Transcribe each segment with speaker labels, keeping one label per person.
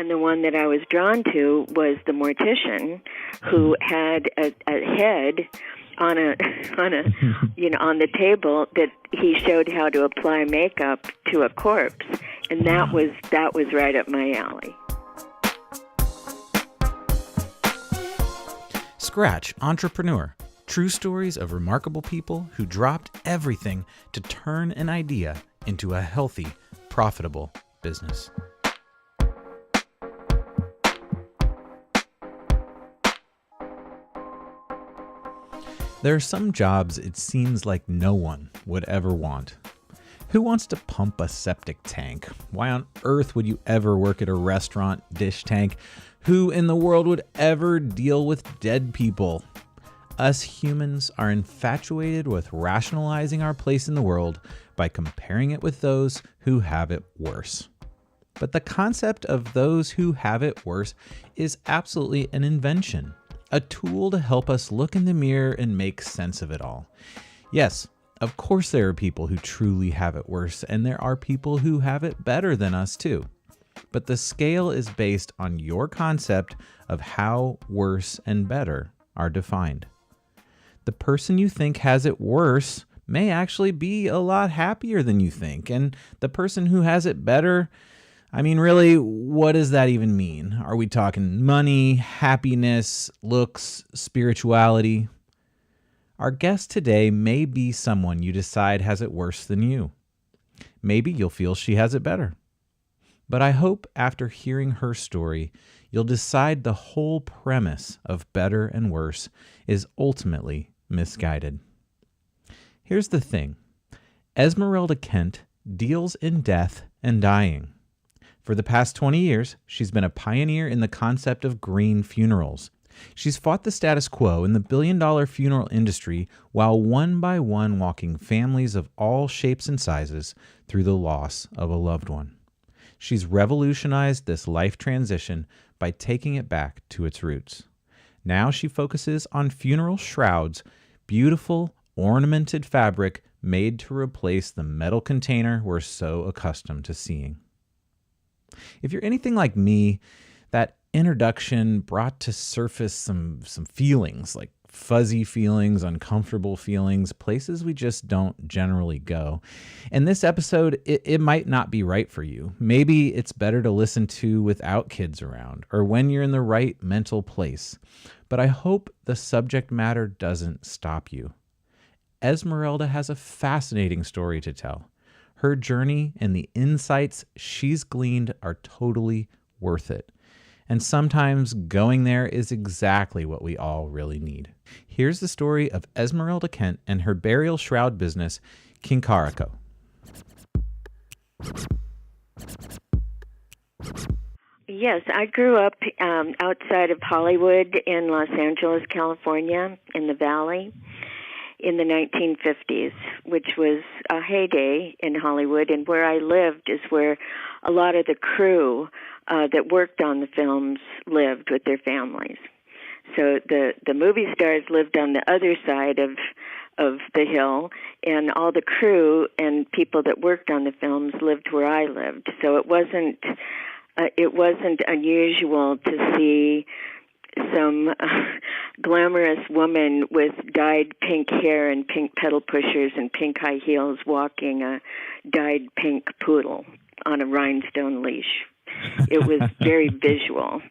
Speaker 1: And the one that I was drawn to was the mortician, who had a head on on the table that he showed how to apply makeup to a corpse, and that was right up my alley.
Speaker 2: Scratch Entrepreneur. True stories of remarkable people who dropped everything to turn an idea into a healthy, profitable business. There are some jobs it seems like no one would ever want. Who wants to pump a septic tank? Why on earth would you ever work at a restaurant dish tank? Who in the world would ever deal with dead people? Us humans are infatuated with rationalizing our place in the world by comparing it with those who have it worse. But the concept of those who have it worse is absolutely an invention. A tool to help us look in the mirror and make sense of it all. Yes, of course there are people who truly have it worse, and there are people who have it better than us too. But the scale is based on your concept of how worse and better are defined. The person you think has it worse may actually be a lot happier than you think, and the person who has it better, I mean, really, what does that even mean? Are we talking money, happiness, looks, spirituality? Our guest today may be someone you decide has it worse than you. Maybe you'll feel she has it better. But I hope after hearing her story, you'll decide the whole premise of better and worse is ultimately misguided. Here's the thing. Esmerelda Kent deals in death and dying. For the past 20 years, she's been a pioneer in the concept of green funerals. She's fought the status quo in the billion-dollar funeral industry while one by one walking families of all shapes and sizes through the loss of a loved one. She's revolutionized this life transition by taking it back to its roots. Now she focuses on funeral shrouds, beautiful, ornamented fabric made to replace the metal container we're so accustomed to seeing. If you're anything like me, that introduction brought to surface some feelings, like fuzzy feelings, uncomfortable feelings, places we just don't generally go. And this episode, it might not be right for you. Maybe it's better to listen to without kids around, or when you're in the right mental place. But I hope the subject matter doesn't stop you. Esmerelda has a fascinating story to tell. Her journey and the insights she's gleaned are totally worth it. And sometimes going there is exactly what we all really need. Here's the story of Esmerelda Kent and her burial shroud business, Kinkariko.
Speaker 1: Yes, I grew up outside of Hollywood in Los Angeles, California, in the Valley, in the 1950s, which was a heyday in Hollywood, and where I lived is where a lot of the crew that worked on the films lived with their families. So the movie stars lived on the other side of the hill, and all the crew and people that worked on the films lived where I lived. So it wasn't unusual to see some glamorous woman with dyed pink hair and pink pedal pushers and pink high heels walking a dyed pink poodle on a rhinestone leash. It was very visual.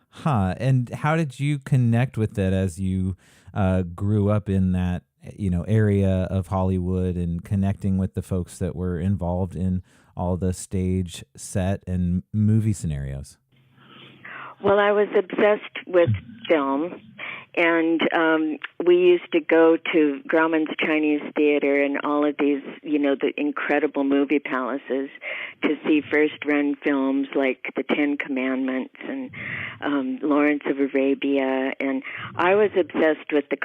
Speaker 2: Huh. And how did you connect with it as you grew up in that, area of Hollywood and connecting with the folks that were involved in all the stage, set, and movie scenarios?
Speaker 1: Well, I was obsessed with film, and we used to go to Grauman's Chinese Theater and all of these, the incredible movie palaces to see first-run films like The Ten Commandments and Lawrence of Arabia, and I was obsessed with the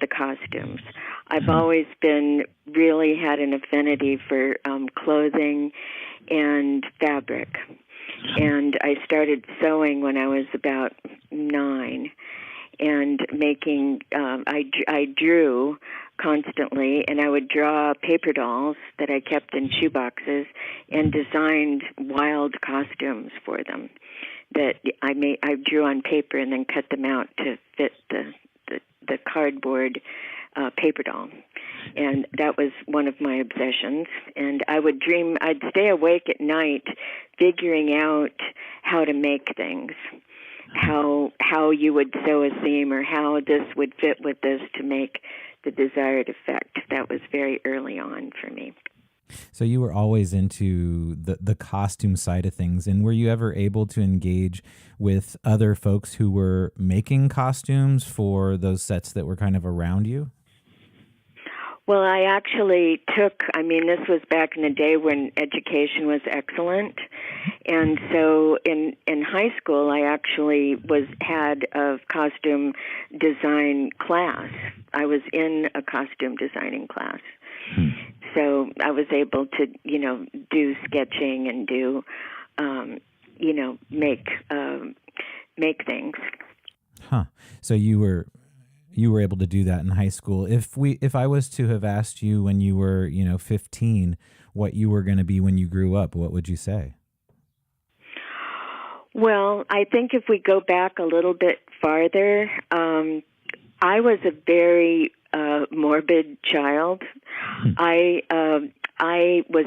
Speaker 1: costumes. I've always really had an affinity for clothing and fabric. And I started sewing when I was about 9, and making. I drew constantly, and I would draw paper dolls that I kept in shoeboxes and designed wild costumes for them that I drew on paper and then cut them out to fit the cardboard paper doll. And that was one of my obsessions. And I'd stay awake at night figuring out how to make things, how you would sew a seam or how this would fit with this to make the desired effect. That was very early on for me.
Speaker 2: So you were always into the costume side of things. And were you ever able to engage with other folks who were making costumes for those sets that were kind of around you?
Speaker 1: Well, I actually this was back in the day when education was excellent. And so in high school, I actually had a costume design class. I was in a costume designing class. So I was able to, do sketching and do, make things.
Speaker 2: Huh. So you were able to do that in high school. If I was to have asked you when you were, 15, what you were going to be when you grew up, what would you say?
Speaker 1: Well, I think if we go back a little bit farther, I was a very morbid child. I was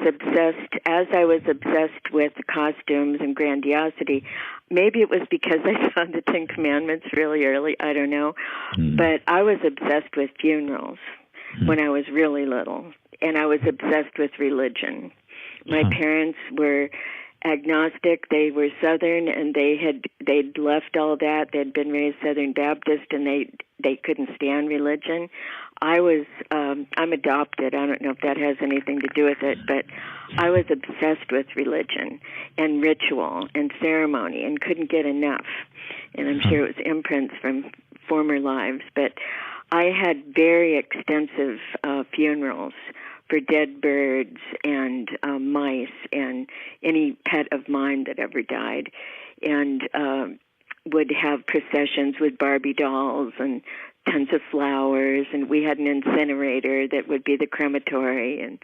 Speaker 1: obsessed with costumes and grandiosity. Maybe it was because I saw the Ten Commandments really early, I don't know. But I was obsessed with funerals when I was really little, and I was obsessed with religion. My parents were agnostic. They were Southern, and they'd left all that. They'd been raised Southern Baptist, and they couldn't stand religion. I'm adopted. I don't know if that has anything to do with it, but I was obsessed with religion and ritual and ceremony and couldn't get enough. And I'm sure it was imprints from former lives, but I had very extensive funerals for dead birds and mice and any pet of mine that ever died, and would have processions with Barbie dolls and tons of flowers, and we had an incinerator that would be the crematory, and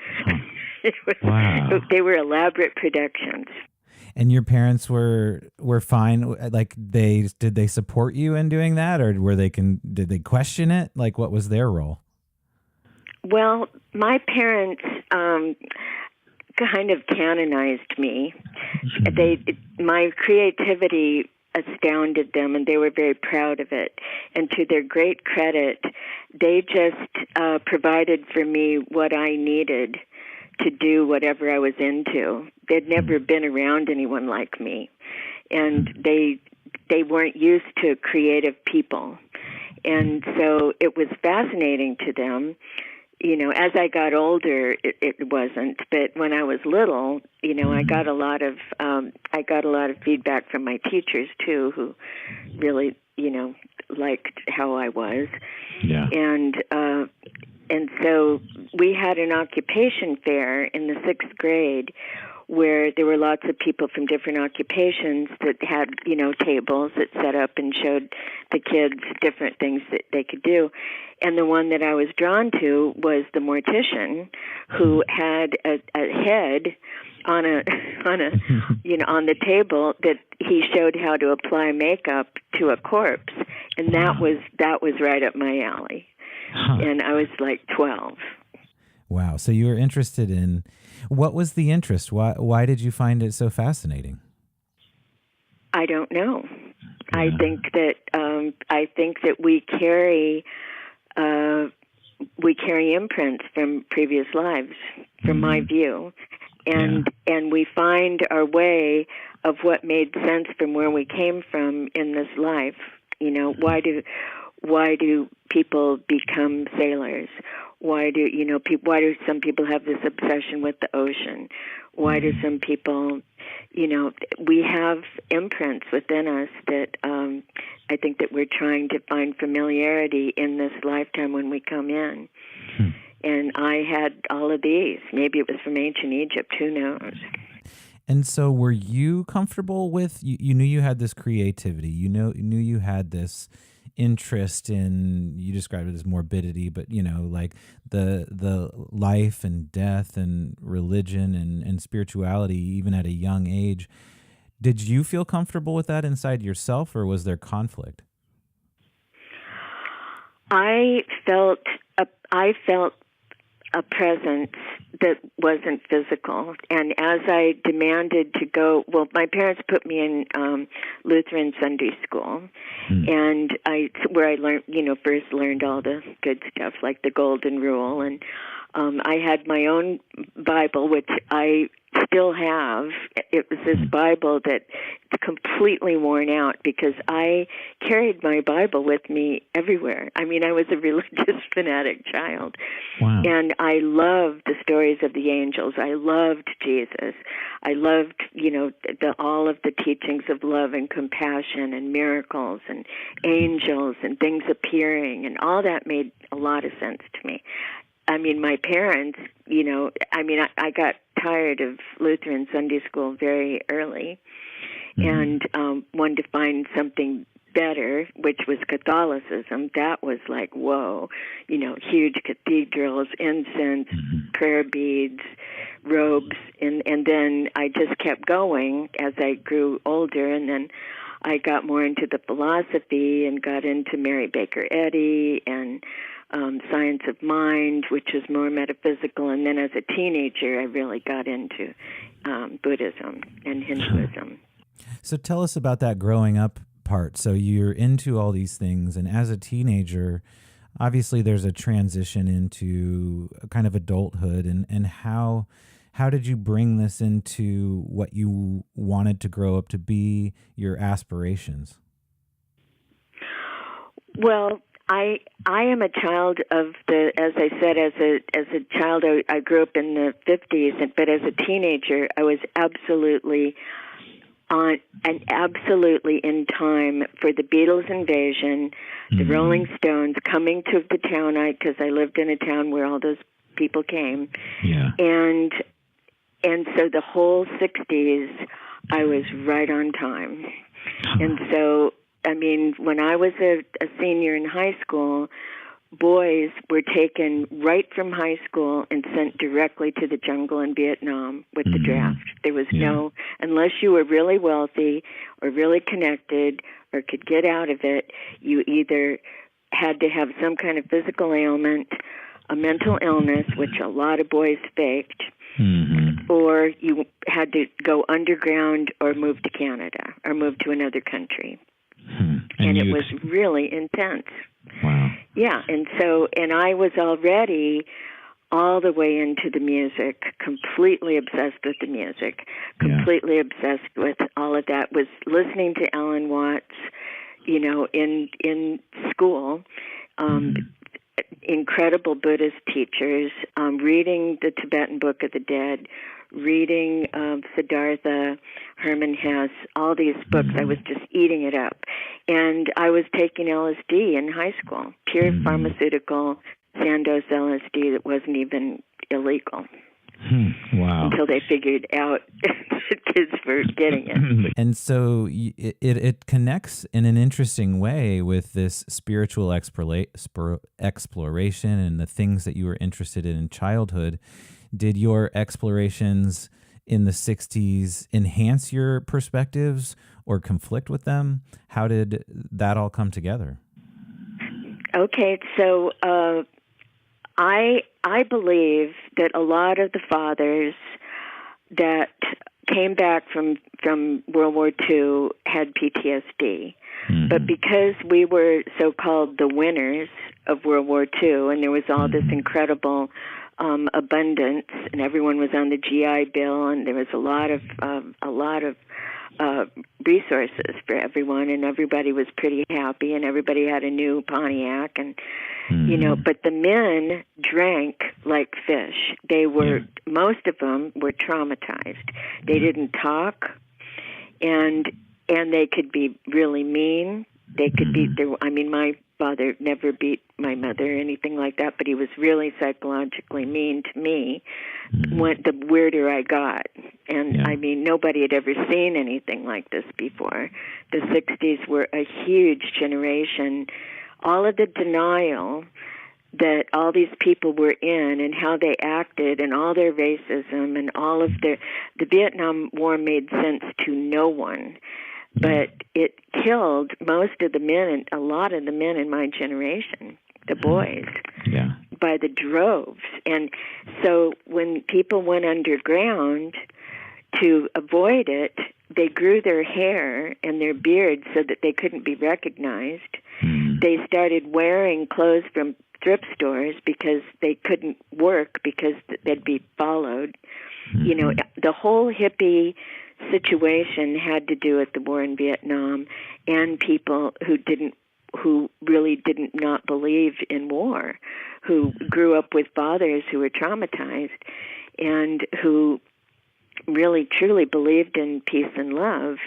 Speaker 1: they were elaborate productions.
Speaker 2: And your parents were fine, like did they support you in doing that, or did they question it? Like, what was their role?
Speaker 1: Well, my parents kind of canonized me. My creativity astounded them, and they were very proud of it. And to their great credit, they just provided for me what I needed to do whatever I was into. They'd never been around anyone like me, and they weren't used to creative people. And so it was fascinating to them. As I got older, it wasn't. But when I was little, I got a lot of feedback from my teachers too, who really, liked how I was.
Speaker 2: Yeah.
Speaker 1: And so we had an occupation fair in the 6th grade where there were lots of people from different occupations that had, tables that set up and showed the kids different things that they could do. And the one that I was drawn to was the mortician, who had a head on on the table that he showed how to apply makeup to a corpse, and that was right up my alley. And I was like 12.
Speaker 2: Wow. So you were interested in, what was the interest? Why did you find it so fascinating?
Speaker 1: I don't know.
Speaker 2: Yeah.
Speaker 1: I think that we carry imprints from previous lives, from my view, and we find our way of what made sense from where we came from in this life. Why do people become sailors? Why do some people have this obsession with the ocean? Why do some people, we have imprints within us that I think that we're trying to find familiarity in this lifetime when we come in. And I had all of these. Maybe it was from ancient Egypt, who knows?
Speaker 2: And so were you comfortable with, you knew you had this creativity, you knew you had this interest in, you described it as morbidity, but like the life and death and religion and spirituality, even at a young age. Did you feel comfortable with that inside yourself, or was there conflict?
Speaker 1: I felt a presence that wasn't physical. And as I demanded to go, well, my parents put me in Lutheran Sunday school, and where I learned, first learned all the good stuff like the Golden Rule, and I had my own Bible, which I still have. It was this Bible that it's completely worn out because I carried my Bible with me everywhere. I mean, I was a religious fanatic child.
Speaker 2: Wow.
Speaker 1: And I loved the stories of the angels. I loved Jesus. I loved, all of the teachings of love and compassion and miracles and angels and things appearing, and all that made a lot of sense to me. I mean, my parents, I got tired of Lutheran Sunday school very early and wanted to find something better, which was Catholicism. That was like, whoa, huge cathedrals, incense, prayer beads, robes. And then I just kept going as I grew older, and then I got more into the philosophy and got into Mary Baker Eddy and science of mind, which is more metaphysical. And then as a teenager, I really got into Buddhism and Hinduism.
Speaker 2: So tell us about that growing up part. So you're into all these things, and as a teenager, obviously there's a transition into a kind of adulthood, and how did you bring this into what you wanted to grow up to be, your aspirations?
Speaker 1: Well, I am a child of as I said, as a child, I grew up in the 50s, but as a teenager, I was absolutely in time for the Beatles invasion, the Rolling Stones coming to the town, because I lived in a town where all those people came, and so the whole 60s, I was right on time, and so. I mean, when I was a senior in high school, boys were taken right from high school and sent directly to the jungle in Vietnam with the draft. There was no, unless you were really wealthy or really connected or could get out of it, you either had to have some kind of physical ailment, a mental illness, which a lot of boys faked, or you had to go underground or move to Canada or move to another country. And it was really intense.
Speaker 2: Wow.
Speaker 1: Yeah, and I was already all the way into the music, completely obsessed with the music, completely obsessed with all of that, was listening to Alan Watts, in school, incredible Buddhist teachers, reading the Tibetan Book of the Dead, reading Siddhartha, Herman Hesse, all these books. I was just eating it up. And I was taking LSD in high school, pure pharmaceutical Sandoz LSD that wasn't even illegal.
Speaker 2: Wow.
Speaker 1: Until they figured out that kids were getting it.
Speaker 2: And so it connects in an interesting way with this spiritual exploration and the things that you were interested in childhood. Did your explorations in the 60s enhance your perspectives or conflict with them? How did that all come together?
Speaker 1: Okay, so I believe that a lot of the fathers that came back from World War II had PTSD. But because we were so-called the winners of World War II, and there was all this incredible abundance, and everyone was on the GI Bill, and there was a lot of resources for everyone, and everybody was pretty happy, and everybody had a new Pontiac, and but the men drank like fish. They were most of them were traumatized. They didn't talk, and they could be really mean. They could be. I mean, my father never beat my mother or anything like that, but he was really psychologically mean to me. The weirder I got. And, I mean, nobody had ever seen anything like this before. The 60s were a huge generation. All of the denial that all these people were in and how they acted and all their racism and all of the Vietnam War made sense to no one. But it killed most of the men, a lot of the men in my generation, the boys, by the droves. And so when people went underground to avoid it, they grew their hair and their beards so that they couldn't be recognized. They started wearing clothes from thrift stores because they couldn't work because they'd be followed. You know, the whole hippie situation had to do with the war in Vietnam and people who really did not believe in war, who grew up with fathers who were traumatized and who really truly believed in peace and love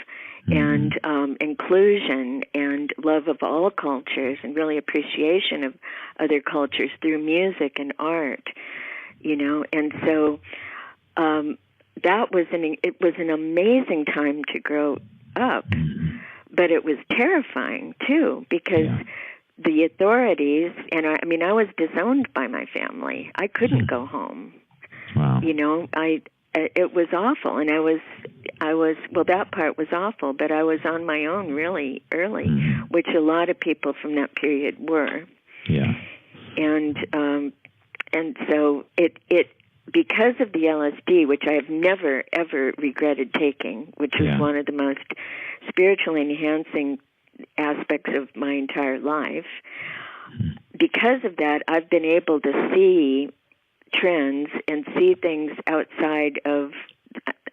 Speaker 1: and inclusion and love of all cultures and really appreciation of other cultures through music and art, you know. And so it was an amazing time to grow up, but it was terrifying too because the authorities, and I mean, I was disowned by my family. I couldn't go home.
Speaker 2: Wow.
Speaker 1: You know, it was awful, and I was well, that part was awful, but I was on my own really early, which a lot of people from that period were.
Speaker 2: Yeah.
Speaker 1: And so it because of the LSD, which I have never ever regretted taking, which was one of the most spiritually enhancing aspects of my entire life. Because of that, I've been able to see trends and see things outside of,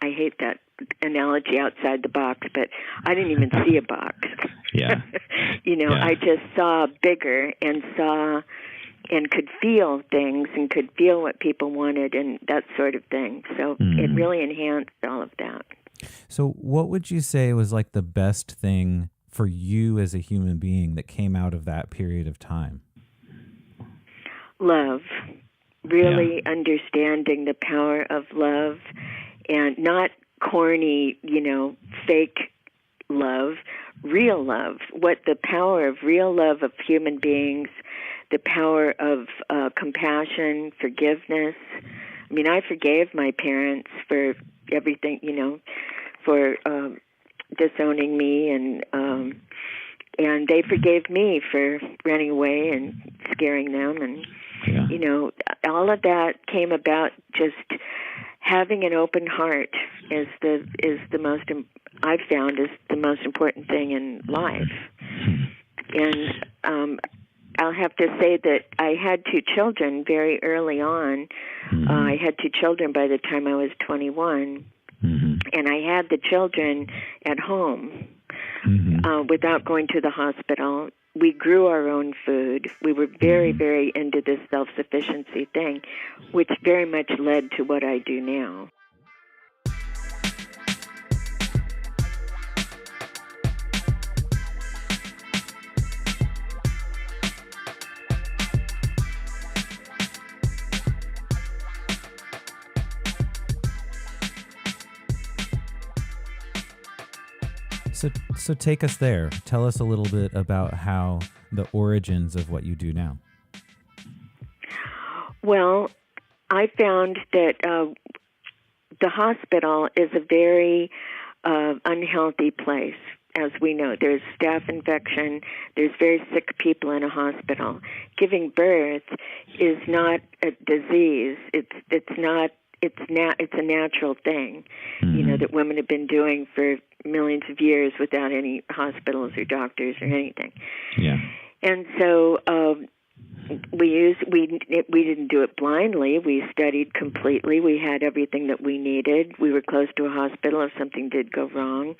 Speaker 1: I hate that analogy, outside the box, but I didn't even see a box.
Speaker 2: Yeah.
Speaker 1: You know, I just saw bigger and saw and could feel things and could feel what people wanted and that sort of thing. So it really enhanced all of that.
Speaker 2: So what would you say was like the best thing for you as a human being that came out of that period of time?
Speaker 1: Love. Really understanding the power of love and not corny, you know, fake love, real love. What the power of real love of human beings, the power of compassion, forgiveness. I mean, I forgave my parents for everything, you know, for disowning me, and they forgave me for running away and scaring them, and you know, all of that came about just having an open heart is the most, I've found, is the most important thing in life. And I'll have to say that I had two children very early on. I had two children by the time I was 21. And I had the children at home without going to the hospital. We grew our own food. We were very, very into this self-sufficiency thing, which very much led to what I do now.
Speaker 2: So take us there. Tell us a little bit about how the origins of what you do now.
Speaker 1: Well, I found that the hospital is a very unhealthy place. As we know, there's staph infection, there's very sick people in a hospital. Giving birth is not a disease. It's a natural thing, you know, that women have been doing for millions of years without any hospitals or doctors or anything.
Speaker 2: Yeah.
Speaker 1: And so we didn't do it blindly. We studied completely. We had everything that we needed. We were close to a hospital if something did go wrong,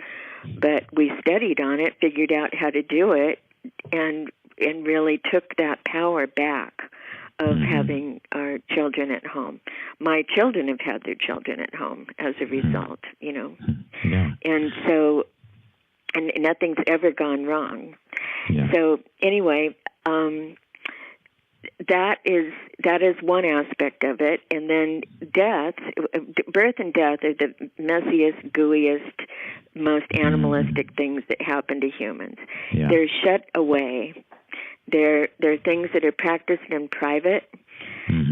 Speaker 1: but we studied on it, figured out how to do it, and really took that power back of having our children at home. My children have had their children at home as a result, you know.
Speaker 2: Yeah.
Speaker 1: And so, and nothing's ever gone wrong.
Speaker 2: Yeah.
Speaker 1: So anyway, that is one aspect of it. And then birth and death are the messiest, gooeyest, most animalistic things that happen to humans.
Speaker 2: Yeah.
Speaker 1: They're shut away. They're things that are practiced in private.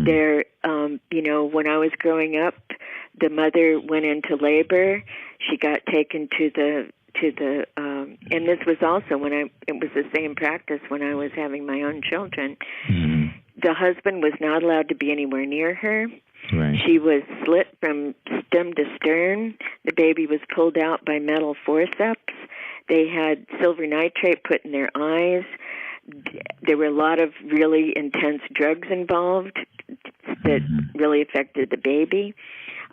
Speaker 1: They're, when I was growing up, the mother went into labor. She got taken to the and this was also it was the same practice when I was having my own children. The husband was not allowed to be anywhere near her.
Speaker 2: Right.
Speaker 1: She was slit from stem to stern. The baby was pulled out by metal forceps. They had silver nitrate put in their eyes. There were a lot of really intense drugs involved that really affected the baby.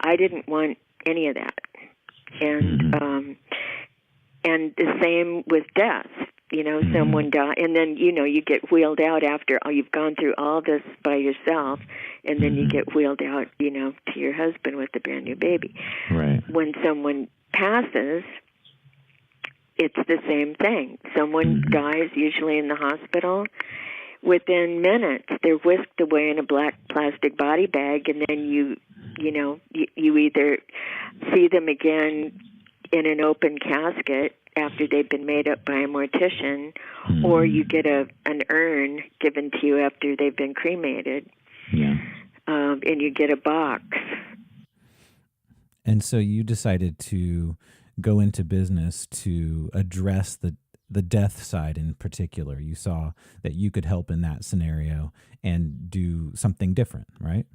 Speaker 1: I didn't want any of that. And the same with death. Someone died, and then, you get wheeled out after you've gone through all this by yourself, and then you get wheeled out, to your husband with the brand new baby.
Speaker 2: Right.
Speaker 1: When someone passes, it's the same thing. Someone dies, usually in the hospital. Within minutes, they're whisked away in a black plastic body bag, and then you either see them again in an open casket after they've been made up by a mortician, or you get an urn given to you after they've been cremated, and you get a box.
Speaker 2: And so you decided to go into business to address the death side in particular. You saw that you could help in that scenario and do something different, right?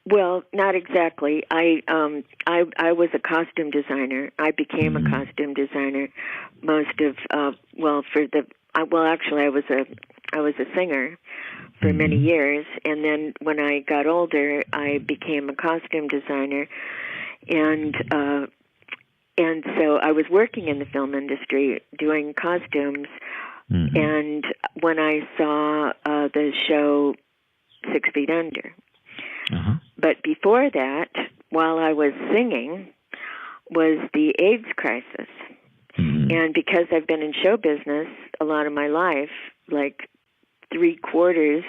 Speaker 1: Well, not exactly. I was a costume designer. I became a costume designer. Actually, I was a singer for many years, and then when I got older, I became a costume designer, and so I was working in the film industry doing costumes. And when I saw the show 6 Feet Under. But before that, while I was singing, was the AIDS crisis. And because I've been in show business a lot of my life, like 3/4,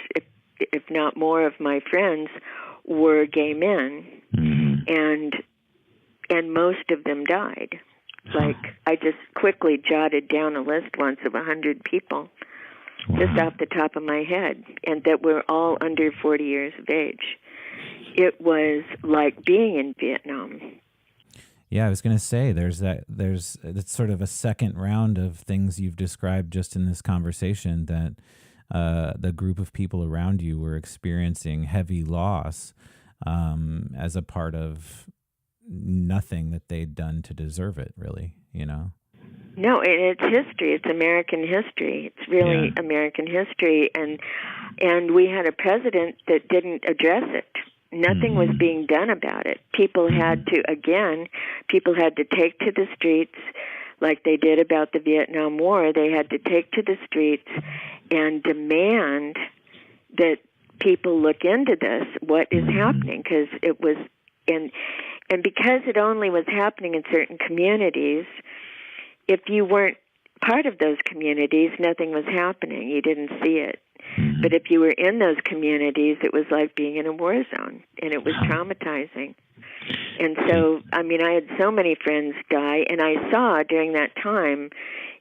Speaker 1: if not more, of my friends were gay men, and most of them died. Like, I just quickly jotted down a list once of 100 people, just off the top of my head, and that were all under 40 years of age. It was like being in Vietnam.
Speaker 2: Yeah, I was going to say that's sort of a second round of things you've described just in this conversation, that the group of people around you were experiencing heavy loss as a part of nothing that they'd done to deserve it, really, No,
Speaker 1: and it's history. It's American history. It's really American history, and we had a president that didn't address it. Nothing was being done about it. People had to take to the streets like they did about the Vietnam War. They had to take to the streets and demand that people look into this, what is happening, because it was, and because it only was happening in certain communities, if you weren't part of those communities, nothing was happening. You didn't see it. But if you were in those communities, it was like being in a war zone, and it was traumatizing. And so, I had so many friends die, and I saw during that time,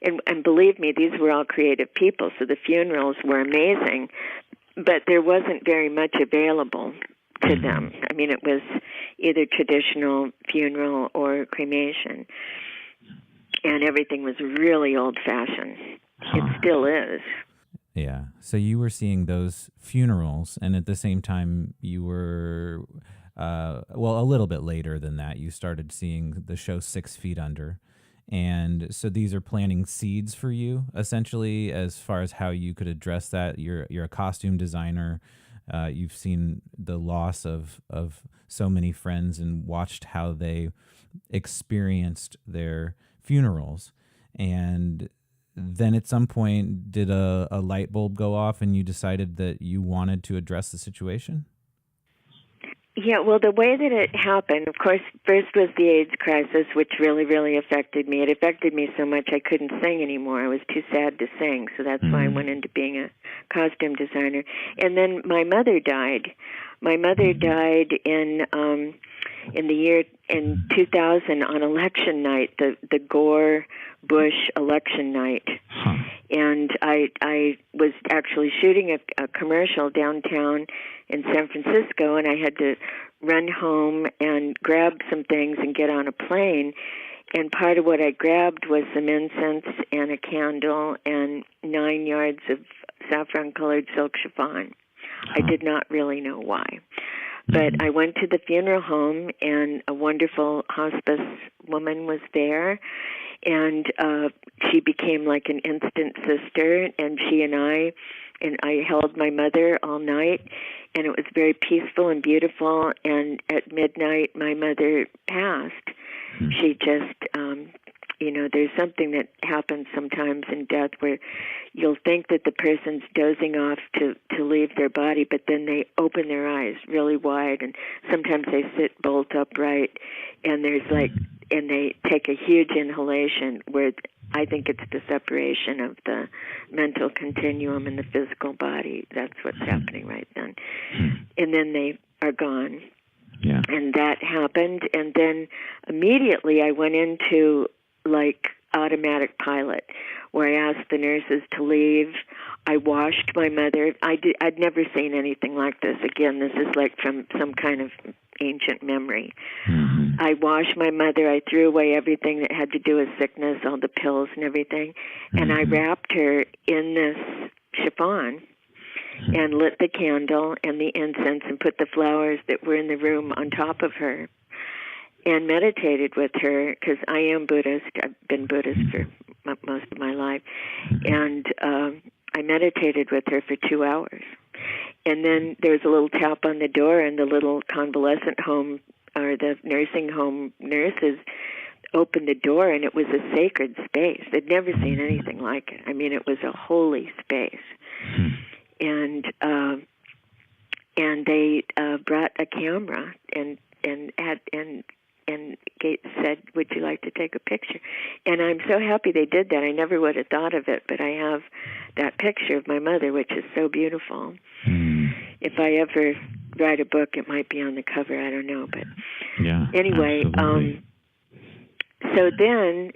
Speaker 1: and believe me, these were all creative people, so the funerals were amazing, but there wasn't very much available to them. It was either traditional funeral or cremation, and everything was really old-fashioned. It still is.
Speaker 2: Yeah. So you were seeing those funerals, and at the same time you were, a little bit later than that, you started seeing the show 6 Feet Under. And so these are planting seeds for you, essentially, as far as how you could address that. You're a costume designer. You've seen the loss of so many friends and watched how they experienced their funerals. And then at some point, did a light bulb go off and you decided that you wanted to address the situation?
Speaker 1: Yeah, well, the way that it happened, of course, first was the AIDS crisis, which really, really affected me. It affected me so much I couldn't sing anymore. I was too sad to sing, so that's why I went into being a costume designer. And then my mother died. My mother died in the year in 2000 on election night, the Gore Bush election night. And I was actually shooting a commercial downtown in San Francisco, and I had to run home and grab some things and get on a plane. And part of what I grabbed was some incense and a candle and 9 yards of saffron-colored silk chiffon. I did not really know why. But I went to the funeral home, and a wonderful hospice woman was there, and she became like an instant sister, and I held my mother all night, and it was very peaceful and beautiful, and at midnight my mother passed. She just, there's something that happens sometimes in death where you'll think that the person's dozing off to leave their body, but then they open their eyes really wide, and sometimes they sit bolt upright, and and they take a huge inhalation where I think it's the separation of the mental continuum and the physical body. That's what's happening right then. And then they are gone.
Speaker 2: Yeah.
Speaker 1: And that happened, and then immediately I went into like automatic pilot, where I asked the nurses to leave. I washed my mother. I'd never seen anything like this. Again, this is like from some kind of ancient memory. I washed my mother. I threw away everything that had to do with sickness, all the pills and everything, and I wrapped her in this chiffon and lit the candle and the incense and put the flowers that were in the room on top of her and meditated with her, because I am Buddhist. I've been Buddhist for most of my life. And I meditated with her for 2 hours. And then there was a little tap on the door, and the little convalescent home or the nursing home nurses opened the door, and it was a sacred space. They'd never seen anything like it. I mean, it was a holy space. And they brought a camera and Gates said, "Would you like to take a picture?" And I'm so happy they did that. I never would have thought of it, but I have that picture of my mother, which is so beautiful. If I ever write a book, it might be on the cover. I don't know, but anyway. So then,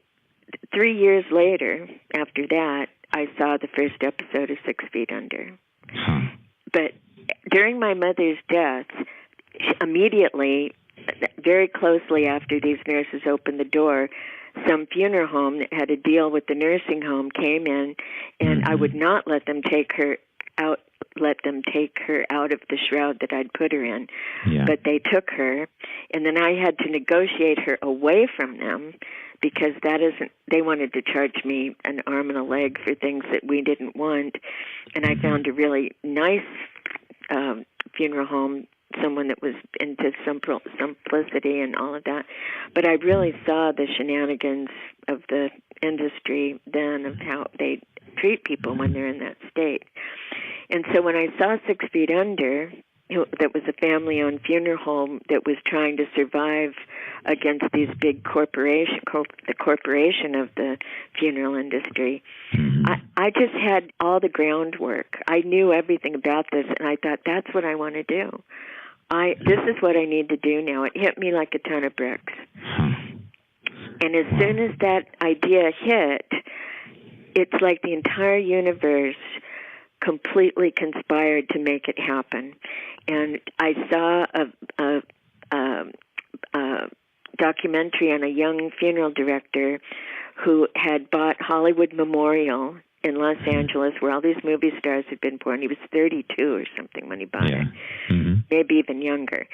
Speaker 1: 3 years later, after that, I saw the first episode of 6 Feet Under. But during my mother's death, immediately, very closely after these nurses opened the door, some funeral home that had a deal with the nursing home came in, and I would not let them take her out of the shroud that I'd put her in. But they took her, and then I had to negotiate her away from them, because they wanted to charge me an arm and a leg for things that we didn't want. And I found a really nice funeral home, someone that was into simplicity and all of that. But I really saw the shenanigans of the industry then, of how they treat people when they're in that state. And so when I saw 6 Feet Under, that was a family-owned funeral home that was trying to survive against these big the corporation of the funeral industry. I just had all the groundwork. I knew everything about this, and I thought, that's what I want to do. This is what I need to do now. It hit me like a ton of bricks. And as soon as that idea hit, it's like the entire universe completely conspired to make it happen. And I saw a documentary on a young funeral director who had bought Hollywood Memorial in Los Angeles, where all these movie stars had been born. He was 32 or something when he bought it, maybe even younger.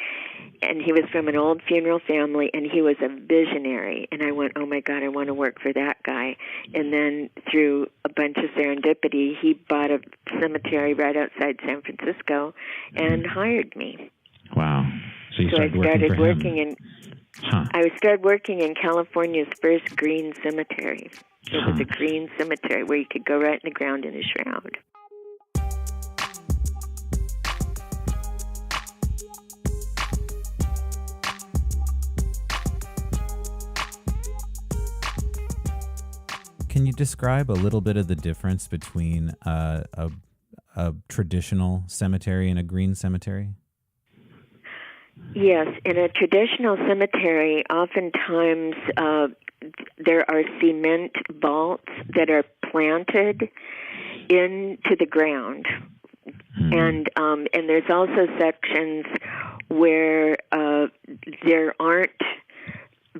Speaker 1: And he was from an old funeral family, and he was a visionary. And I went, oh, my God, I want to work for that guy. And then through a bunch of serendipity, he bought a cemetery right outside San Francisco and hired me.
Speaker 2: Wow. So
Speaker 1: I started working in California's first green cemetery. It was a green cemetery where you could go right in the ground in a shroud.
Speaker 2: Can you describe a little bit of the difference between a traditional cemetery and a green cemetery?
Speaker 1: Yes, in a traditional cemetery, oftentimes there are cement vaults that are planted into the ground, and there's also sections where there aren't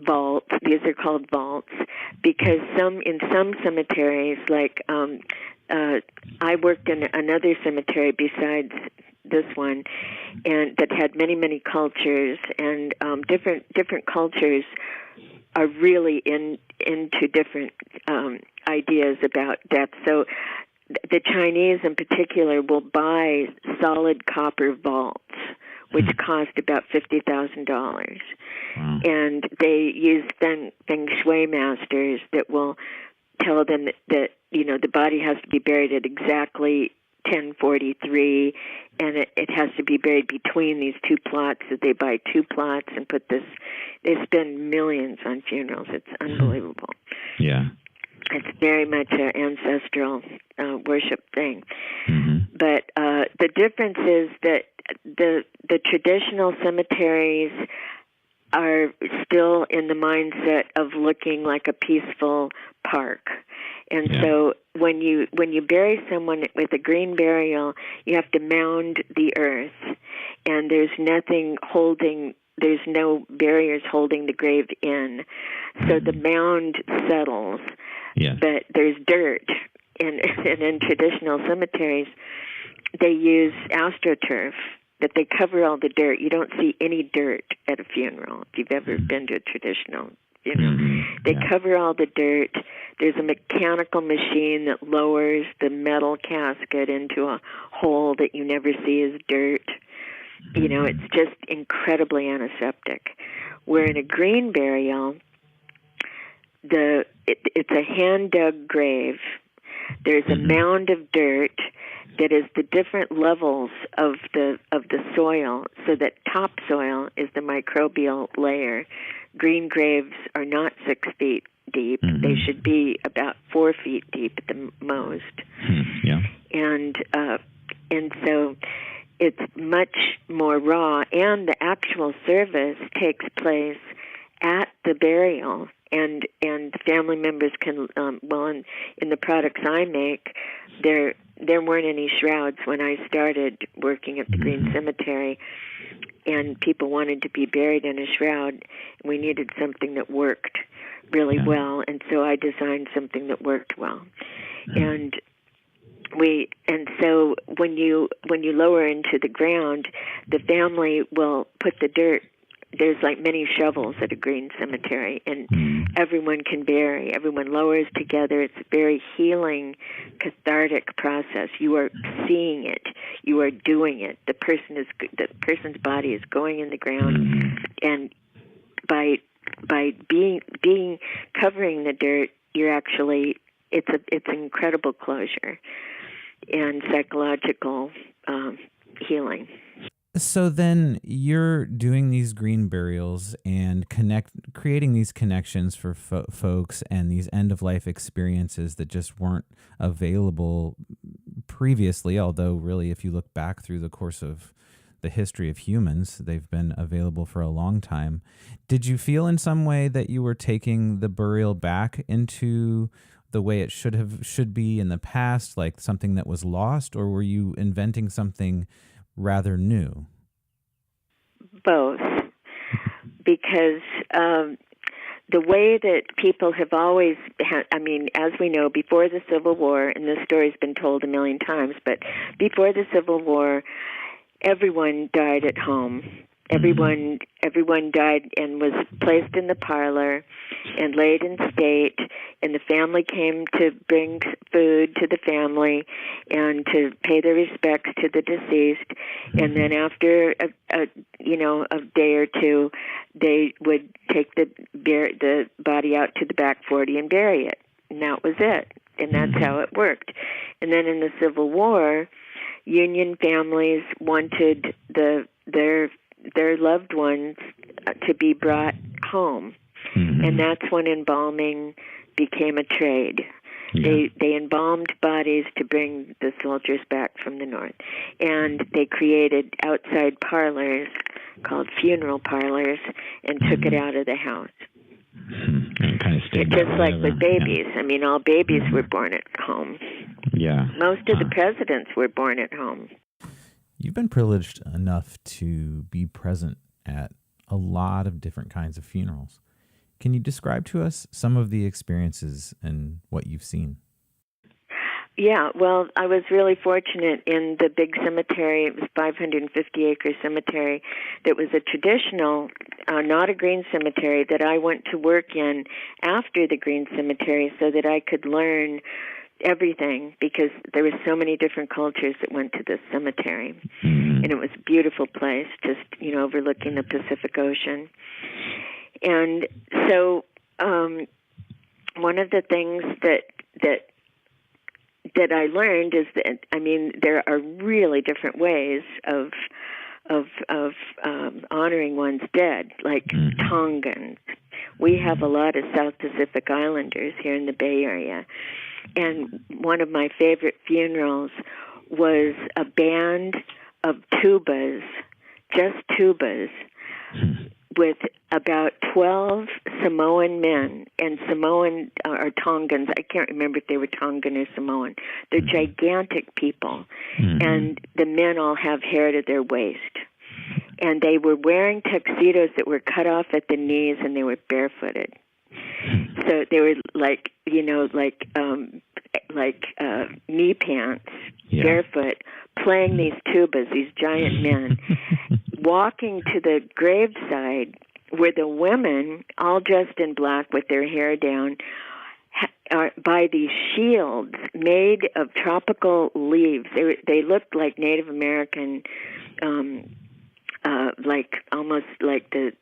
Speaker 1: vaults. These are called vaults because in some cemeteries, like I worked in another cemetery besides this one, and that had many cultures, and different cultures are really into different ideas about death. So the Chinese in particular will buy solid copper vaults, which cost about $50,000. And they use feng shui masters that will tell them that the body has to be buried at exactly 1043, and it has to be buried between these two plots. So they buy two plots and put this. They spend millions on funerals. It's unbelievable.
Speaker 2: Yeah.
Speaker 1: It's very much an ancestral worship thing. But the difference is that the traditional cemeteries are still in the mindset of looking like a peaceful park. And so when you bury someone with a green burial, you have to mound the earth, and there's no barriers holding the grave in. So the mound settles, but there's dirt. And in traditional cemeteries, they use astroturf, that they cover all the dirt. You don't see any dirt at a funeral, if you've ever been to a traditional funeral. They cover all the dirt. There's a mechanical machine that lowers the metal casket into a hole that you never see as dirt. It's just incredibly antiseptic. Where in a green burial, it's a hand-dug grave. There's a mound of dirt that is the different levels of the soil, so that topsoil is the microbial layer. Green graves are not 6 feet deep. They should be about 4 feet deep at the most. And so it's much more raw, and the actual service takes place at the burial, and family members can in the products I make, there weren't any shrouds when I started working at the Green Cemetery, and people wanted to be buried in a shroud. We needed something that worked really well, and so I designed something that worked well. And so when you lower into the ground, the family will put the dirt. There's like many shovels at a green cemetery, and everyone can bury. Everyone lowers together. It's a very healing, cathartic process. You are seeing it. You are doing it. The person's body is going in the ground, and by being covering the dirt, you're actually it's an incredible closure and psychological healing.
Speaker 2: So then you're doing these green burials and creating these connections for folks and these end-of-life experiences that just weren't available previously, although really if you look back through the course of the history of humans, they've been available for a long time. Did you feel in some way that you were taking the burial back into the way it should be in the past, like something that was lost, or were you inventing something rather new?
Speaker 1: Both, because the way that people have always had, as we know, before the Civil War, and this story's been told a million times, but before the Civil War, everyone died at home. Everyone died and was placed in the parlor and laid in state, and the family came to bring food to the family and to pay their respects to the deceased. And then after a day or two, they would take the body out to the back 40 and bury it. And that was it. And that's how it worked. And then in the Civil War, Union families wanted their loved ones to be brought home. And that's when embalming became a trade. They embalmed bodies to bring the soldiers back from the north, and they created outside parlors called funeral parlors and took it out of the house.
Speaker 3: And kind of stayed
Speaker 1: just like with babies. I mean, all babies were born at home.
Speaker 3: Yeah.
Speaker 1: Most of the presidents were born at home.
Speaker 2: You've been privileged enough to be present at a lot of different kinds of funerals. Can you describe to us some of the experiences and what you've seen?
Speaker 1: Yeah, well, I was really fortunate in the big cemetery. It was 550-acre cemetery that was a traditional, not a green cemetery, that I went to work in after the green cemetery so that I could learn everything, because there were so many different cultures that went to this cemetery. And it was a beautiful place, just, overlooking the Pacific Ocean. And so one of the things that I learned is that, there are really different ways of honoring one's dead, like Tongans. We have a lot of South Pacific Islanders here in the Bay Area. And one of my favorite funerals was a band of tubas, just tubas, with about 12 Samoan men, and Samoan or Tongans, I can't remember if they were Tongan or Samoan. They're gigantic people, and the men all have hair to their waist. And they were wearing tuxedos that were cut off at the knees, and they were barefooted. So they were like knee pants, barefoot, playing these tubas, these giant men, walking to the graveside where the women, all dressed in black with their hair down, are by these shields made of tropical leaves. They looked like Native American, like almost like the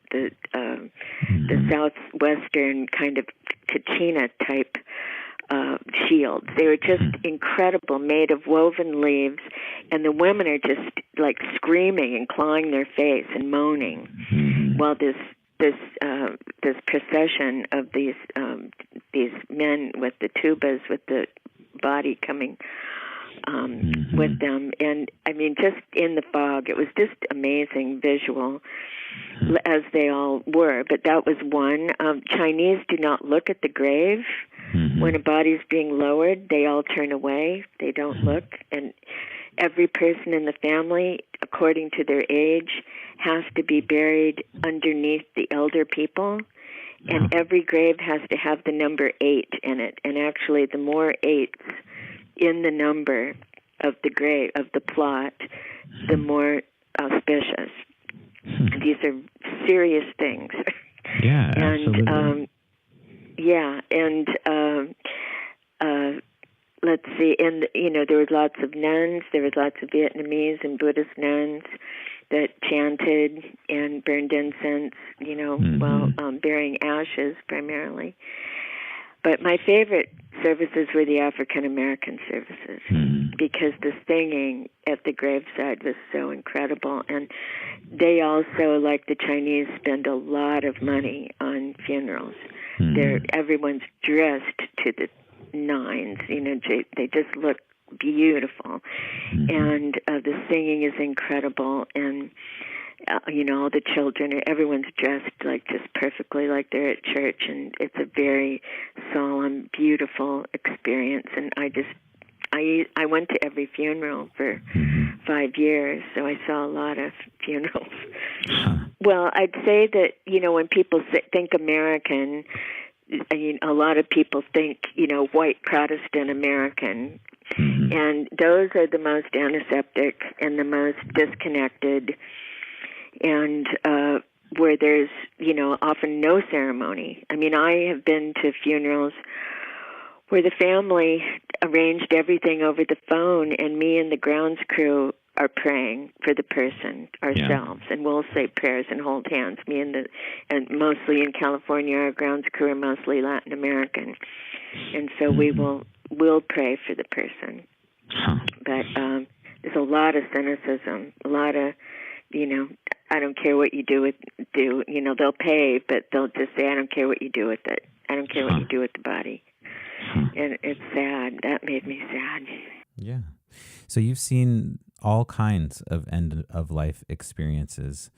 Speaker 1: southwestern kind of kachina type shields. They were just incredible, made of woven leaves, and the women are just like screaming and clawing their face and moaning, while this procession of these men with the tubas, with the body coming with them. And just in the fog, it was just amazing visual, as they all were. But that was one. Chinese do not look at the grave. When a body's being lowered, they all turn away. They don't look. And every person in the family, according to their age, has to be buried underneath the elder people. And every grave has to have the number 8 in it. And actually, the more 8s in the number of the grave, of the plot, the more auspicious. These are serious things.
Speaker 3: Yeah,
Speaker 1: and
Speaker 3: absolutely.
Speaker 1: Let's see, and there was lots of nuns. There was lots of Vietnamese and Buddhist nuns that chanted and burned incense, while burying ashes primarily. But my favorite services were the African American services, because the singing at the graveside was so incredible. And they also, like the Chinese, spend a lot of money on funerals. Everyone's dressed to the nines. They just look beautiful. And the singing is incredible. And all the children, everyone's dressed like just perfectly like they're at church, and it's a very solemn, beautiful experience. And I went to every funeral for 5 years, so I saw a lot of funerals. Well, I'd say that, when people think American, a lot of people think, white Protestant American. And those are the most antiseptic and the most disconnected, and where there's, often no ceremony. I have been to funerals where the family arranged everything over the phone, and me and the grounds crew are praying for the person ourselves, and we'll say prayers and hold hands. And mostly in California, our grounds crew are mostly Latin American, and so we'll pray for the person. But there's a lot of cynicism, a lot of, I don't care what you do. They'll pay, but they'll just say, I don't care what you do with it. I don't care what you do with the body. And it's sad. That made me sad.
Speaker 2: Yeah. So you've seen all kinds of end of life experiences,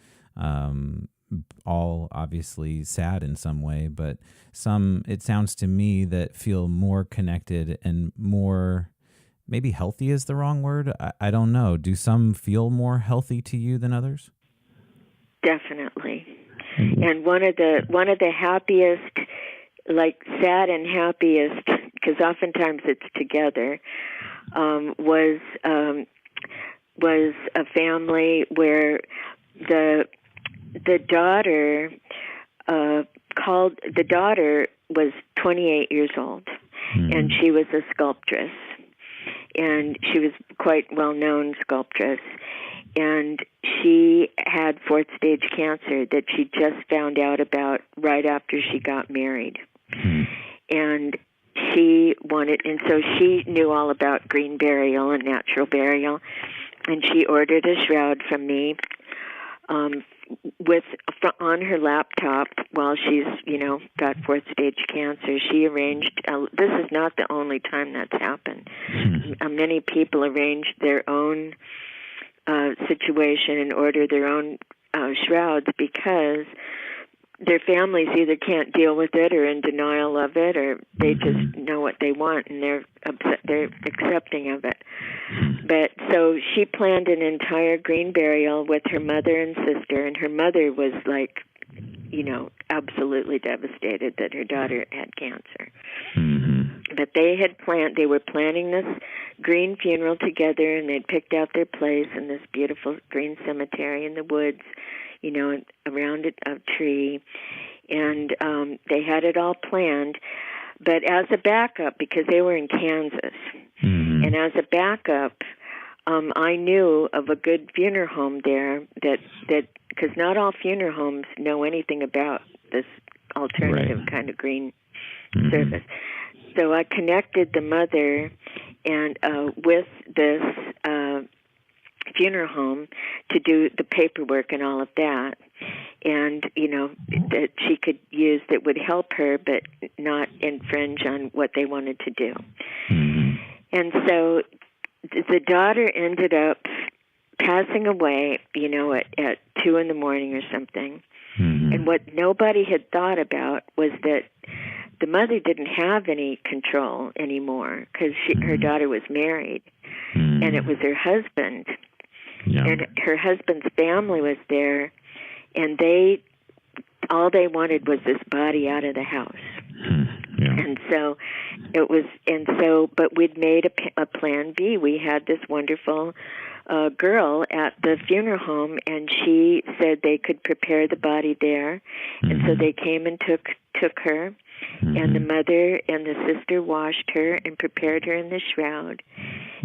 Speaker 2: all obviously sad in some way, but some, it sounds to me, that feel more connected and more, maybe healthy is the wrong word. I don't know. Do some feel more healthy to you than others?
Speaker 1: Definitely. And one of the happiest, like sad and happiest, because oftentimes it's together, was a family where the daughter was 28 years old, and she was a sculptress, and she was quite well-known sculptress, and she had fourth stage cancer that she just found out about right after she got married. And so she knew all about green burial and natural burial, and she ordered a shroud from me on her laptop while she's, got fourth stage cancer. She arranged, this is not the only time that's happened. Many people arranged their own situation and order their own shrouds because their families either can't deal with it or in denial of it, or they just know what they want and they're accepting of it. But so she planned an entire green burial with her mother and sister, and her mother was like, absolutely devastated that her daughter had cancer. But they were planning this green funeral together, and they'd picked out their place in this beautiful green cemetery in the woods, around a tree, and they had it all planned. But as a backup, because they were in Kansas, and as a backup, I knew of a good funeral home there that because not all funeral homes know anything about this alternative kind of green service. So I connected the mother and with this funeral home to do the paperwork and all of that, and that she could use that would help her but not infringe on what they wanted to do. And so the daughter ended up passing away, at 2 a.m. or something. And what nobody had thought about was that the mother didn't have any control anymore because her daughter was married, and it was her husband. Yeah. And her husband's family was there, and all they wanted was this body out of the house. And so but we'd made a plan B. We had this wonderful girl at the funeral home, and she said they could prepare the body there. And so they came and took her, and the mother and the sister washed her and prepared her in the shroud.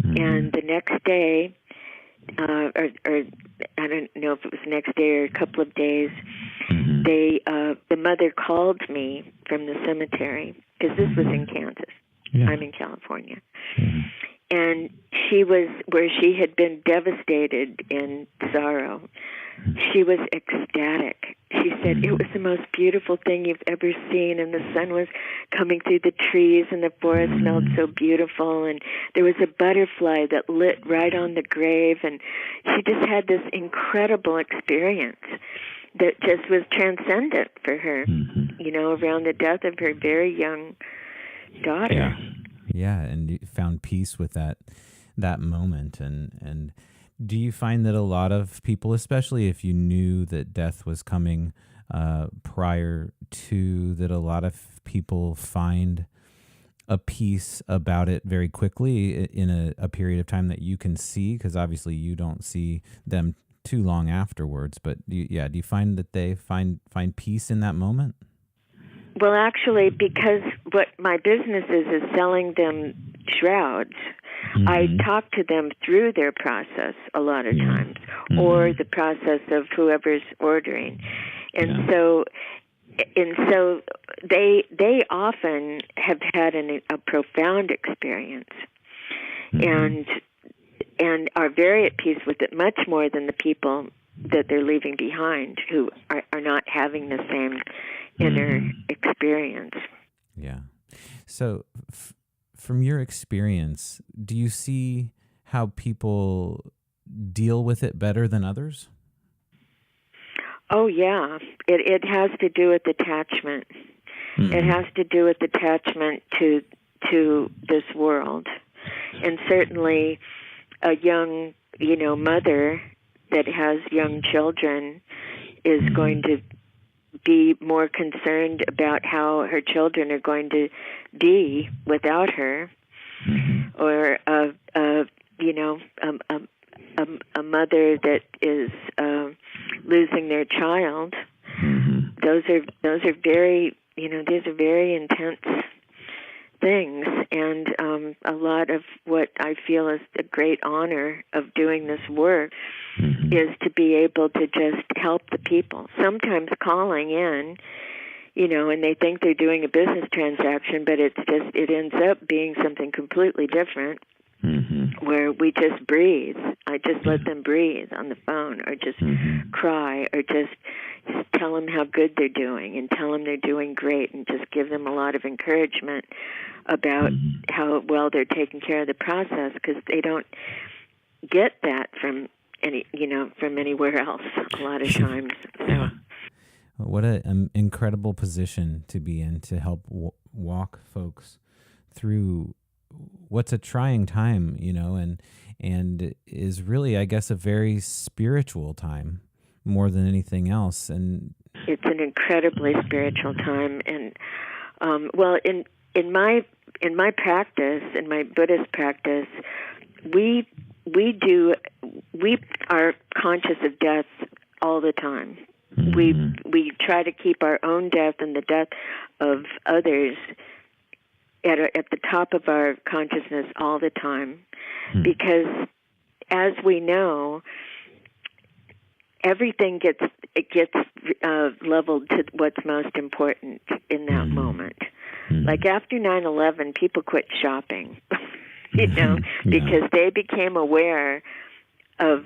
Speaker 1: And the next day, or I don't know if it was the next day or a couple of days, the mother called me from the cemetery, because this was in Kansas. I'm in California. And she was, where she had been devastated in sorrow, she was ecstatic. She said it was the most beautiful thing you've ever seen, and the sun was coming through the trees, and the forest smelled so beautiful, and there was a butterfly that lit right on the grave, and she just had this incredible experience that just was transcendent for her, around the death of her very young daughter.
Speaker 2: Yeah, and you found peace with that moment. And do you find that a lot of people, especially if you knew that death was coming prior to, that a lot of people find a peace about it very quickly in a period of time that you can see? Because obviously you don't see them too long afterwards. But do you find that they find peace in that moment?
Speaker 1: Well, actually, because what my business is selling them shrouds, I talk to them through their process a lot of times, or the process of whoever's ordering. And so they often have had a profound experience, and are very at peace with it, much more than the people that they're leaving behind, who are not having the same inner experience.
Speaker 2: Yeah. So from your experience, do you see how people deal with it better than others?
Speaker 1: Oh, yeah. It has to do with attachment. Mm-hmm. It has to do with attachment to this world. And certainly a young, mother that has young children is going to be more concerned about how her children are going to be without her, or a mother that is losing their child. Those are very these are very intense things, and a lot of what I feel is the great honor of doing this work is to be able to just help the people. Sometimes calling in, and they think they're doing a business transaction, but it ends up being something completely different, where we just breathe. I just let them breathe on the phone, or just cry, or just tell them how good they're doing, and tell them they're doing great, and just give them a lot of encouragement about how well they're taking care of the process, because they don't get that from anywhere else a lot of times. So.
Speaker 2: What an incredible position to be in, to help walk folks through what's a trying time, and is really, I guess, a very spiritual time more than anything else. And
Speaker 1: it's an incredibly spiritual time. And in my practice, in my Buddhist practice, we are conscious of death all the time. We try to keep our own death and the death of others at the top of our consciousness all the time, because as we know, everything gets leveled to what's most important in that moment. Like after 9/11, people quit shopping, because they became aware of.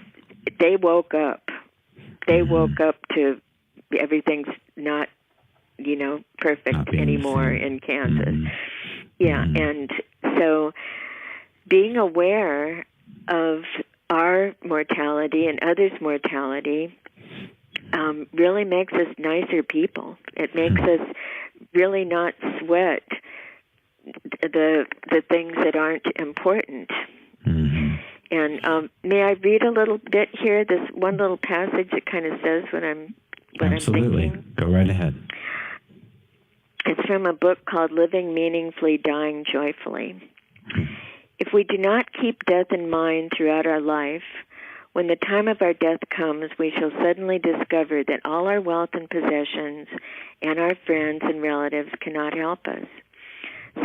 Speaker 1: They woke up. They woke up to everything's not, perfect anymore in Kansas. Yeah, and so being aware of our mortality and others' mortality really makes us nicer people. It makes us really not sweat the things that aren't important. And may I read a little bit here? This one little passage that kind of says what I'm thinking.
Speaker 3: Go right ahead.
Speaker 1: It's from a book called Living Meaningfully, Dying Joyfully. If we do not keep death in mind throughout our life, when the time of our death comes, we shall suddenly discover that all our wealth and possessions and our friends and relatives cannot help us.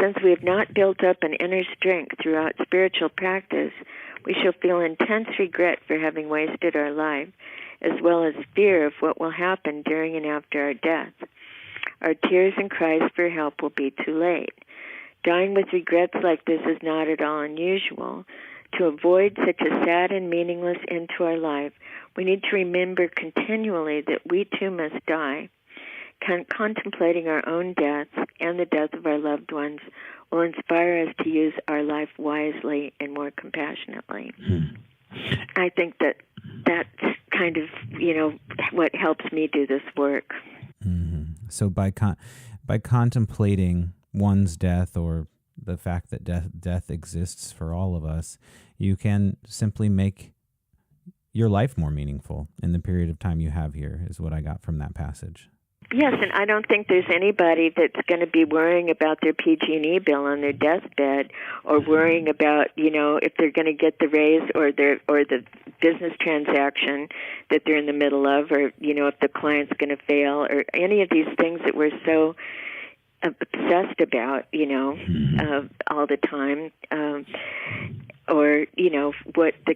Speaker 1: Since we have not built up an inner strength throughout spiritual practice, we shall feel intense regret for having wasted our life, as well as fear of what will happen during and after our death. Our tears and cries for help will be too late. Dying with regrets like this is not at all unusual. To avoid such a sad and meaningless end to our life, we need to remember continually that we too must die. Contemplating our own death and the death of our loved ones will inspire us to use our life wisely and more compassionately. I think that's kind of, what helps me do this work.
Speaker 2: So by contemplating one's death, or the fact that death exists for all of us, you can simply make your life more meaningful in the period of time you have here, is what I got from that passage.
Speaker 1: Yes, and I don't think there's anybody that's going to be worrying about their PG&E bill on their deathbed, or worrying about, if they're going to get the raise or the business transaction that they're in the middle of, or, if the client's going to fail, or any of these things that we're so obsessed about, all the time. Or, what the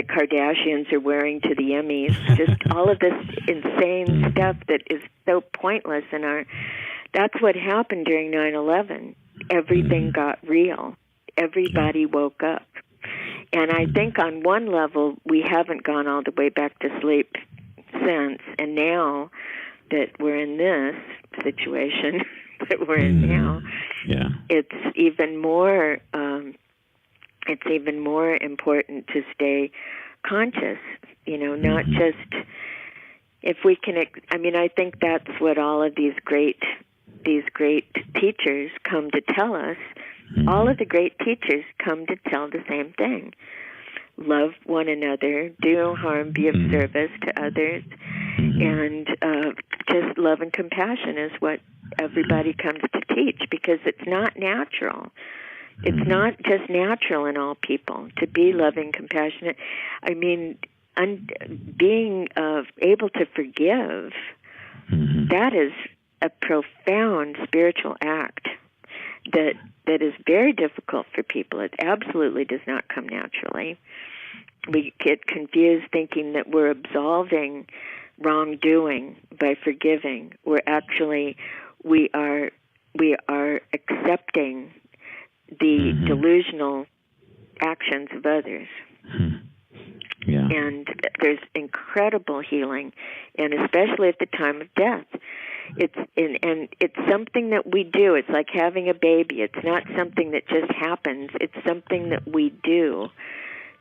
Speaker 1: Kardashians are wearing to the Emmys, just all of this insane stuff that is so pointless that's what happened during 9/11. Everything got real. Everybody woke up. And I think on one level, we haven't gone all the way back to sleep since. And now that we're in this situation, that we're in now,
Speaker 3: Yeah.
Speaker 1: it's even more important to stay conscious. Not just if we can. I think that's what all of these great teachers come to tell us. All of the great teachers come to tell the same thing. Love one another, do no harm, be of service to others, and just love and compassion is what everybody comes to teach, because it's not natural. It's not just natural in all people to be loving, compassionate. Being able to forgive, that is a profound spiritual act that is very difficult for people. It absolutely does not come naturally. We get confused thinking that we're absolving wrongdoing by forgiving. We are accepting the delusional actions of others.
Speaker 3: Yeah.
Speaker 1: And there's incredible healing, and especially at the time of death. It's something that we do. It's like having a baby. It's not something that just happens. It's something that we do.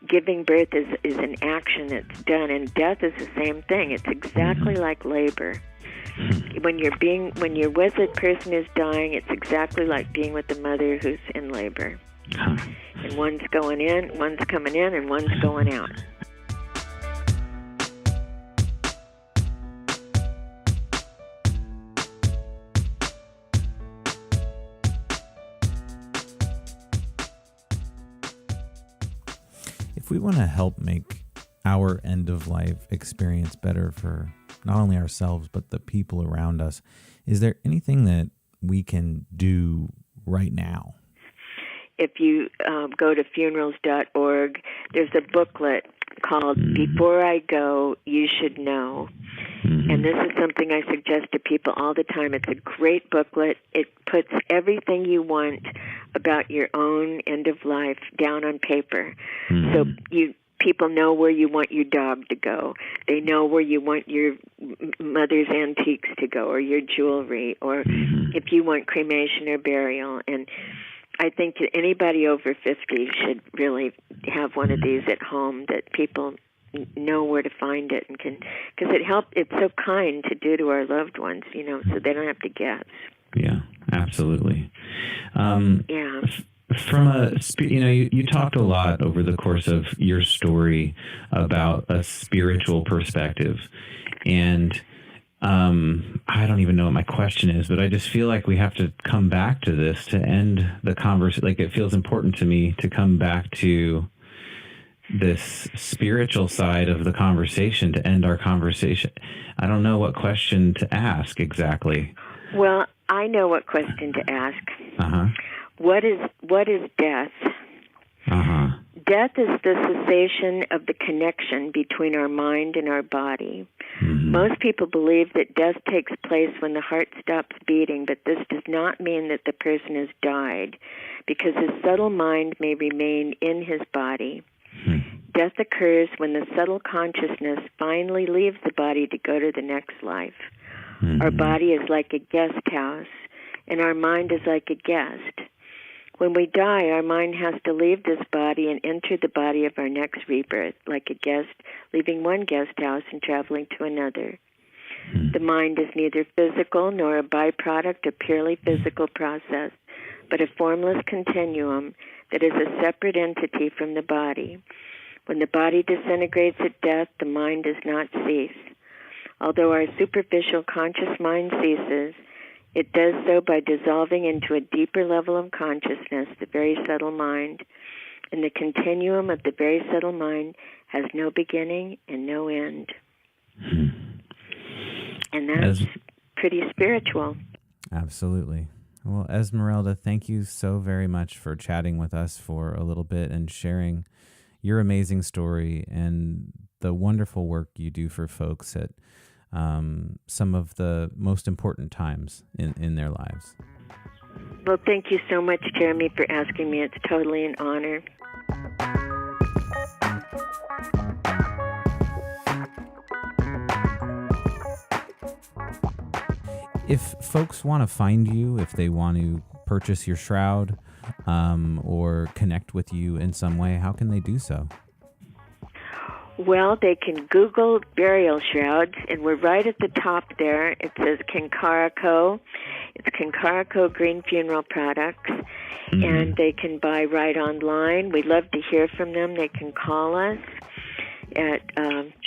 Speaker 1: Giving birth is an action that's done, and death is the same thing. It's exactly like labor. When you're with a person who's dying, it's exactly like being with a mother who's in labor. And one's going in, one's coming in, and one's going out.
Speaker 2: If we want to help make our end-of-life experience better for not only ourselves, but the people around us, is there anything that we can do right now?
Speaker 1: If you go to funerals.org, there's a booklet called Before I Go, You Should Know. And this is something I suggest to people all the time. It's a great booklet. It puts everything you want about your own end of life down on paper. So people know where you want your dog to go. They know where you want your mother's antiques to go, or your jewelry, or if you want cremation or burial. And I think that anybody over 50 should really have one of these at home, that people know where to find it, and can, because it's so kind to do to our loved ones, so they don't have to guess.
Speaker 3: Yeah, absolutely.
Speaker 1: Yeah.
Speaker 3: From you talked a lot over the course of your story about a spiritual perspective, and I don't even know what my question is, but I just feel like we have to come back to this to end the conversation. Like, it feels important to me to come back to this spiritual side of the conversation to end our conversation. I don't know what question to ask exactly.
Speaker 1: Well, I know what question to ask. What is death? Death is the cessation of the connection between our mind and our body. Most people believe that death takes place when the heart stops beating, but this does not mean that the person has died, because his subtle mind may remain in his body. Death occurs when the subtle consciousness finally leaves the body to go to the next life. Our body is like a guest house, and our mind is like a guest. When we die, our mind has to leave this body and enter the body of our next rebirth, like a guest leaving one guest house and traveling to another. The mind is neither physical nor a byproduct of purely physical process, but a formless continuum that is a separate entity from the body. When the body disintegrates at death, the mind does not cease. Although our superficial conscious mind ceases, it does so by dissolving into a deeper level of consciousness, the very subtle mind. And the continuum of the very subtle mind has no beginning and no end. And that's pretty spiritual.
Speaker 2: Absolutely. Well, Esmerelda, thank you so very much for chatting with us for a little bit and sharing your amazing story and the wonderful work you do for folks at some of the most important times in their lives.
Speaker 1: Well, thank you so much, Jeremy, for asking me. It's totally an honor.
Speaker 2: If folks want to find you, if they want to purchase your shroud or connect with you in some way, how can they do so?
Speaker 1: Well, they can Google burial shrouds, and we're right at the top there. It says Kinkaraco. It's Kinkaraco Green Funeral Products, and they can buy right online. We'd love to hear from them. They can call us at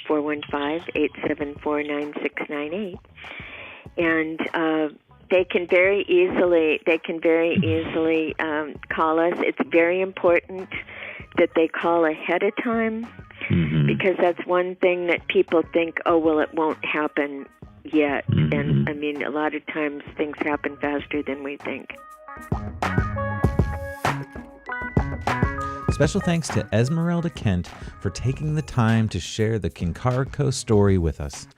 Speaker 1: 415-874-9698, and they can very easily call us. It's very important that they call ahead of time. Because that's one thing that people think, oh, well, it won't happen yet. And, I mean, a lot of times things happen faster than we think.
Speaker 2: Special thanks to Esmerelda Kent for taking the time to share the Kinkaraco story with us.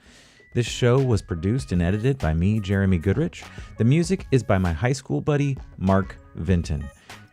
Speaker 2: This show was produced and edited by me, Jeremy Goodrich. The music is by my high school buddy, Mark Vinton.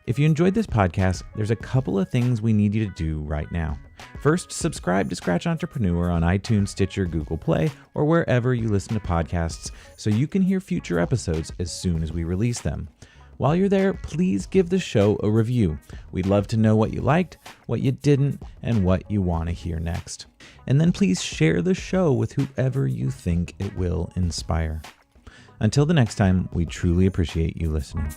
Speaker 2: If you enjoyed this podcast, there's a couple of things we need you to do right now. First, subscribe to Scratch Entrepreneur on iTunes, Stitcher, Google Play, or wherever you listen to podcasts so you can hear future episodes as soon as we release them. While you're there, please give the show a review. We'd love to know what you liked, what you didn't, and what you want to hear next. And then please share the show with whoever you think it will inspire. Until the next time, we truly appreciate you listening.